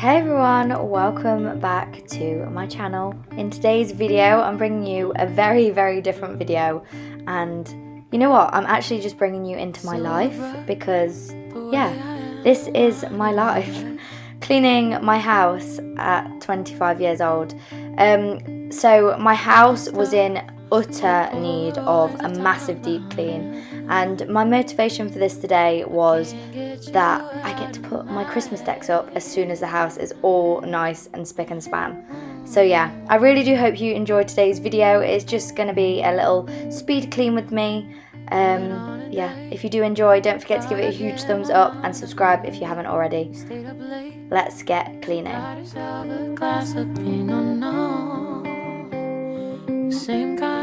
Hey everyone, welcome back to my channel. In today's video I'm bringing you a very different video, and you know what, I'm actually just bringing you into my life because yeah, this is my life. Cleaning my house at 25 years old. So my house was in utter need of a massive deep clean, and my motivation for this today was that I get to put my Christmas decks up as soon as the house is all nice and spick and span. So yeah, I really do hope you enjoyed today's video. It's just going to be a little speed clean with me. Yeah, if you do enjoy, don't forget to give it a huge thumbs up and subscribe if you haven't already. Let's get cleaning.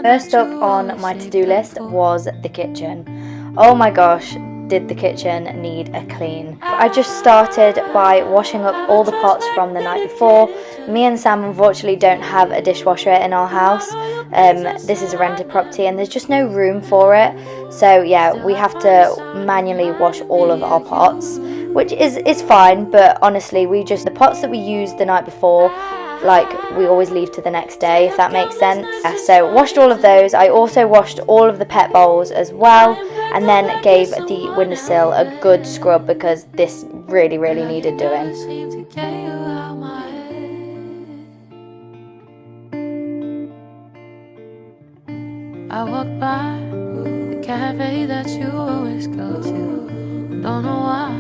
First up on my to-do list was the kitchen. Oh my gosh, did the kitchen need a clean. I just started by washing up all the pots from the night before. Me and Sam unfortunately don't have a dishwasher in our house. This is a rented property and there's just no room for it. So yeah, we have to manually wash all of our pots, which is fine, but honestly the pots that we used the night before, like, we always leave to the next day, if that makes sense. So washed all of those. I also washed all of the pet bowls as well, and then gave the windowsill a good scrub because this really needed doing. I walked by the cafe that you always go to. Don't know why,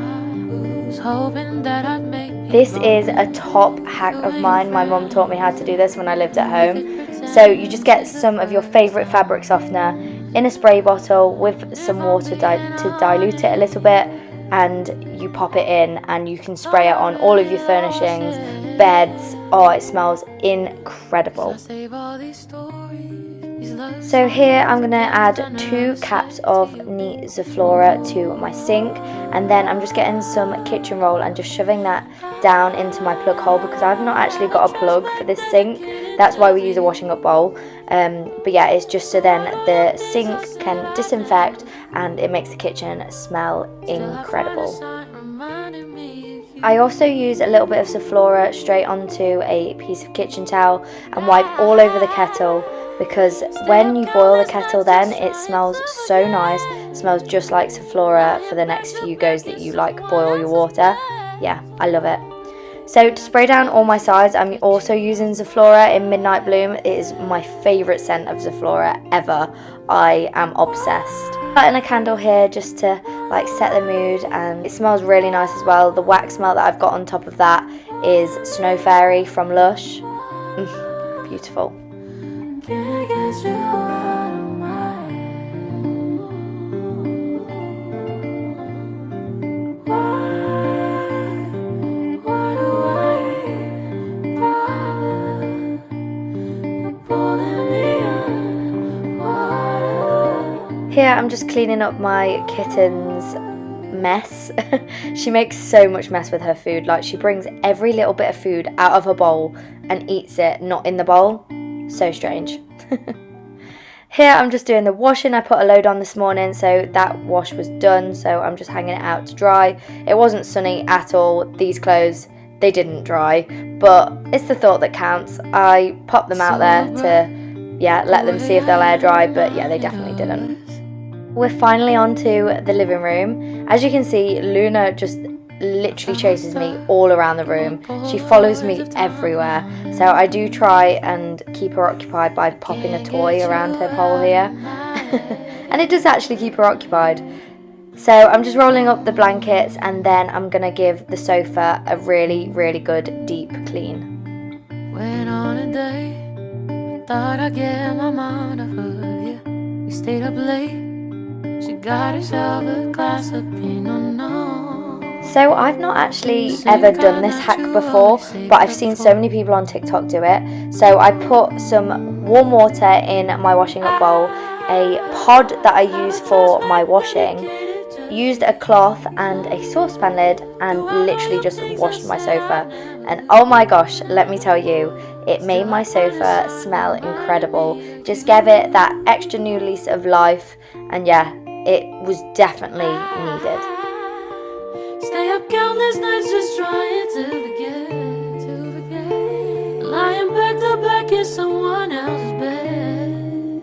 was hoping that I'd make. This is a top hack of mine. My mum taught me how to do this when I lived at home. So you just get some of your favourite fabric softener in a spray bottle with some water to dilute it a little bit, and you pop it in and you can spray it on all of your furnishings, beds. Oh, it smells incredible. So here I'm going to add 2 caps of neat Zoflora to my sink, and then I'm just getting some kitchen roll and just shoving that down into my plug hole because I've not actually got a plug for this sink. That's why we use a washing up bowl. But yeah, it's just so then the sink can disinfect and it makes the kitchen smell incredible. I also use a little bit of Zoflora straight onto a piece of kitchen towel and wipe all over the kettle, because when you boil the kettle then it smells so nice. It smells just like Zoflora for the next few goes that you boil your water. Yeah, I love it. So to spray down all my sides, I'm also using Zoflora in Midnight Bloom. It is my favourite scent of Zoflora ever. I am obsessed. Lighting a candle here just to set the mood, and it smells really nice as well. The wax smell that I've got on top of that is Snow Fairy from Lush. Beautiful. Here I'm just cleaning up my kitten's mess. She makes so much mess with her food. She brings every little bit of food out of her bowl and eats it not in the bowl. So strange. Here I'm just doing the washing. I put a load on this morning, so that wash was done, so I'm just hanging it out to dry. It wasn't sunny at all. These clothes, they didn't dry, but it's the thought that counts. I popped them out there to let them see if they'll air dry, but yeah, they definitely didn't. We're finally on to the living room. As you can see, Luna just literally chases me all around the room. She follows me everywhere. So I do try and keep her occupied by popping a toy around her pole here. And it does actually keep her occupied. So I'm just rolling up the blankets, and then I'm going to give the sofa a really good deep clean. Went on a day, I thought I'd get my mind off of you. We stayed up late. She got herself a glass of Pinot Noir. So I've not actually ever done this hack before, but I've seen so many people on TikTok do it. So I put some warm water in my washing up bowl, a pod that I use for my washing, used a cloth and a saucepan lid, and literally just washed my sofa. And oh my gosh, let me tell you, it made my sofa smell incredible. Just gave it that extra new lease of life, and yeah, it was definitely needed. Stay up countless nights just trying to forget. in someone else's bed,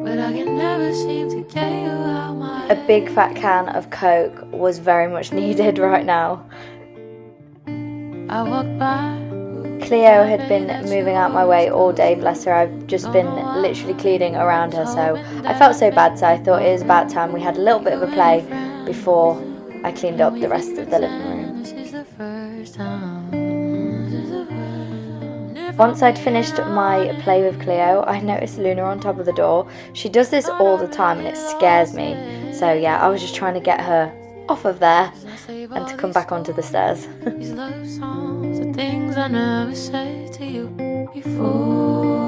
but I can never seem to get you out my A big fat can of Coke was very much needed right now. I walked by. Cleo had been moving out my way all day, bless her. I've just been literally cleaning around her, so I felt so bad, so I thought it was about time we had a little bit of a play before I cleaned up the rest of the living room. Once I'd finished my play with Cleo, I noticed Luna on top of the door. She does this all the time and it scares me. So yeah, I was just trying to get her off of there and to come back onto the stairs. These love songs are things I never said to you before.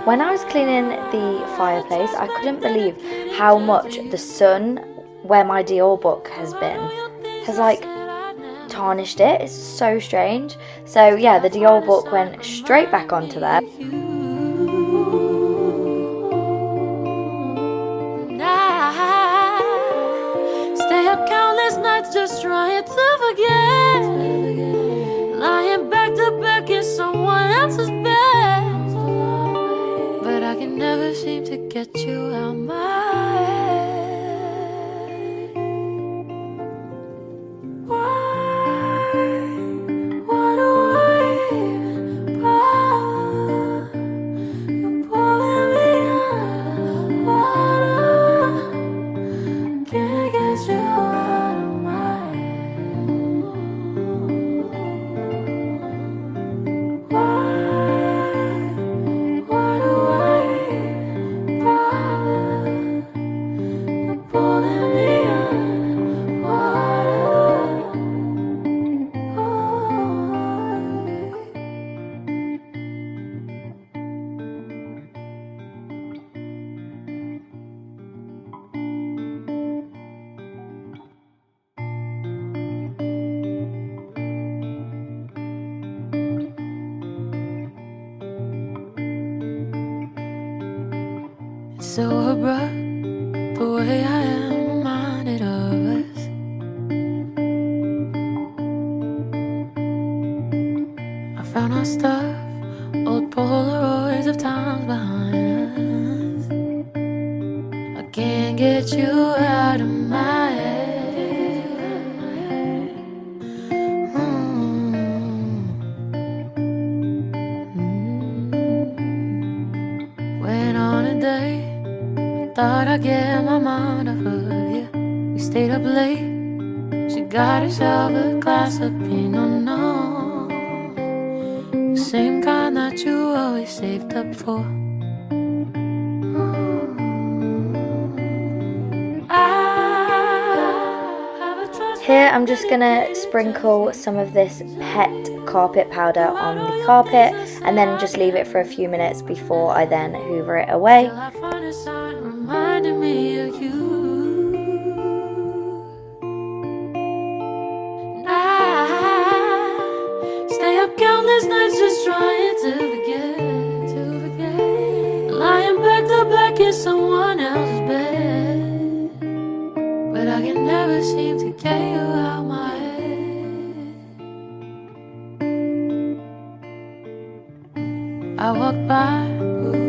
When I was cleaning the fireplace, I couldn't believe how much the sun, where my Dior book has been, has like tarnished it. It's so strange. So yeah, the Dior book went straight back onto there. Stay up countless nights just trying to forget, lying back to back in someone else's bed, but I can never seem to get you out my head. Why do I even bother? You're pulling me out of water. Can't get you out of my head. Why do I even bother? You're pulling me out of water. It's so abrupt, the way I am reminded of us. I found our stuff, old Polaroids of times behind us. I can't get you out of my head. Went on a date, thought I'd get my mind off of you. We stayed up late. She got herself a glass of Pinot Noir, the same kind that you always saved up for. Here I'm just gonna sprinkle some of this pet carpet powder on the carpet and then just leave it for a few minutes before I then hoover it away. Till I find a sign reminding me of you. And I stay up countless nights just trying to forget, lying back to back in someone else's bed, but I can never seem to get you out my head. I walk by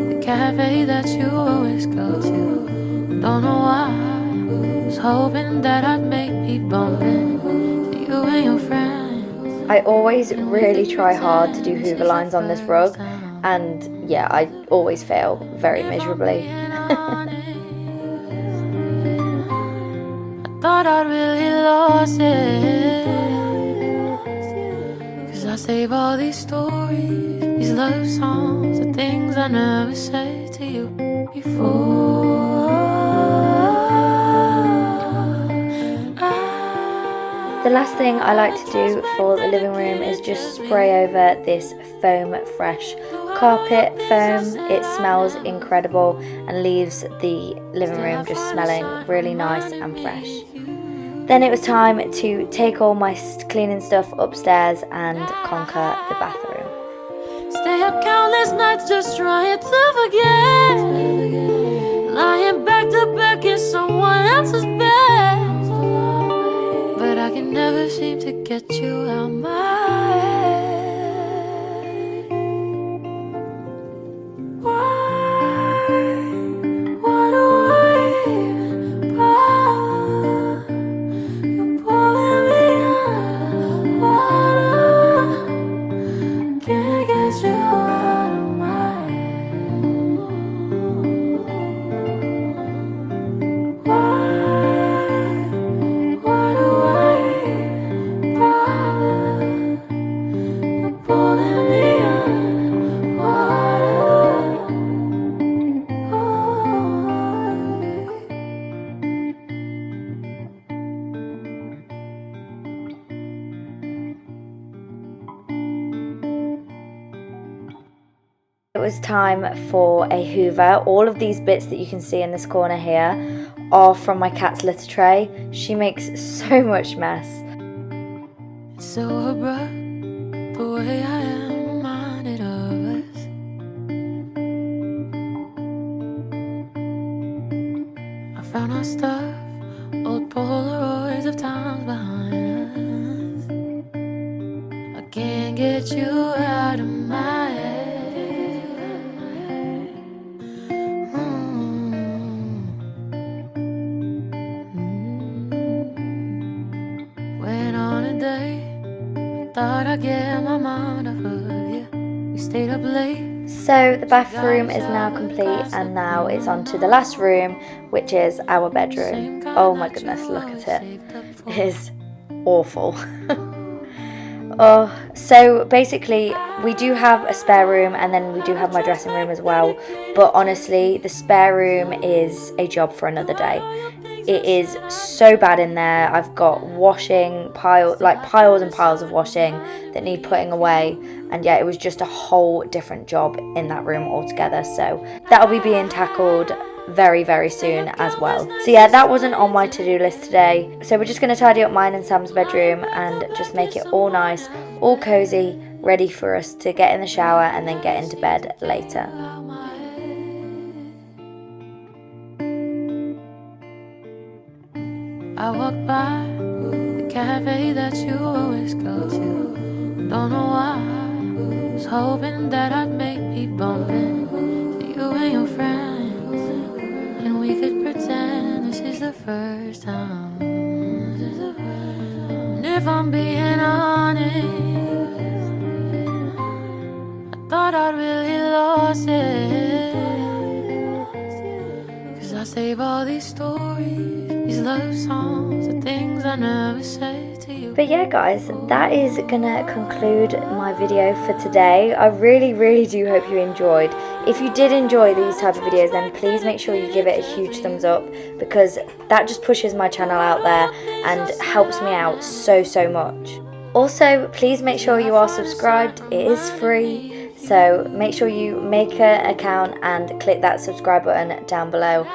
the cafe that you always go to. Don't know why, was hoping that I'd make me bump into you and your friends. I always really try hard to do hoover lines on this rug, and yeah, I always fail very miserably. I thought I'd really lost it, 'cause I save all these stories, these love songs, the things I never said to you before. The last thing I like to do for the living room is just spray over this foam fresh carpet foam. It smells incredible and leaves the living room just smelling really nice and fresh. Then it was time to take all my cleaning stuff upstairs and conquer the bathroom. Stay up countless nights just trying to forget, lying back to back in someone else's bed, but I can never seem to get you out my was time for a hoover. All of these bits that you can see in this corner here are from my cat's litter tray. She makes so much mess. It's so abrupt, the way I am reminded of us. I found our stuff, old Polaroids of times behind us. I can't get you out of my head. Went on a date, thought I'd get my mind off of you. We stayed up late. So the bathroom is now complete, and now it's on to the last room, which is our bedroom. Oh my goodness, look at it. It is awful. Oh, so basically we do have a spare room, and then we do have my dressing room as well, but honestly the spare room is a job for another day. It is so bad in there. I've got washing piles and piles of washing that need putting away, and yeah, it was just a whole different job in that room altogether. So that'll be being tackled very soon as well. So yeah, that wasn't on my to-do list today. So we're just going to tidy up mine and Sam's bedroom and just make it all nice, all cozy, ready for us to get in the shower and then get into bed later. I walked by the cafe that you always go to. Don't know why, was hoping that I'd maybe bump into you and your friends, and we could pretend this is the first time. And if I'm being honest, I thought I'd really lost it, 'cause I save all these stories, these love songs, the things I never say to you. But yeah guys, that is gonna conclude my video for today. I really do hope you enjoyed. If you did enjoy these type of videos, then please make sure you give it a huge thumbs up, because that just pushes my channel out there and helps me out so much. Also, please make sure you are subscribed. It is free, so make sure you make an account and click that subscribe button down below.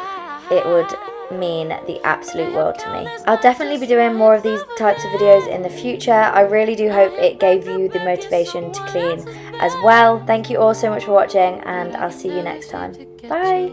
It would mean the absolute world to me. I'll definitely be doing more of these types of videos in the future. I really do hope it gave you the motivation to clean as well. Thank you all so much for watching, and I'll see you next time. Bye!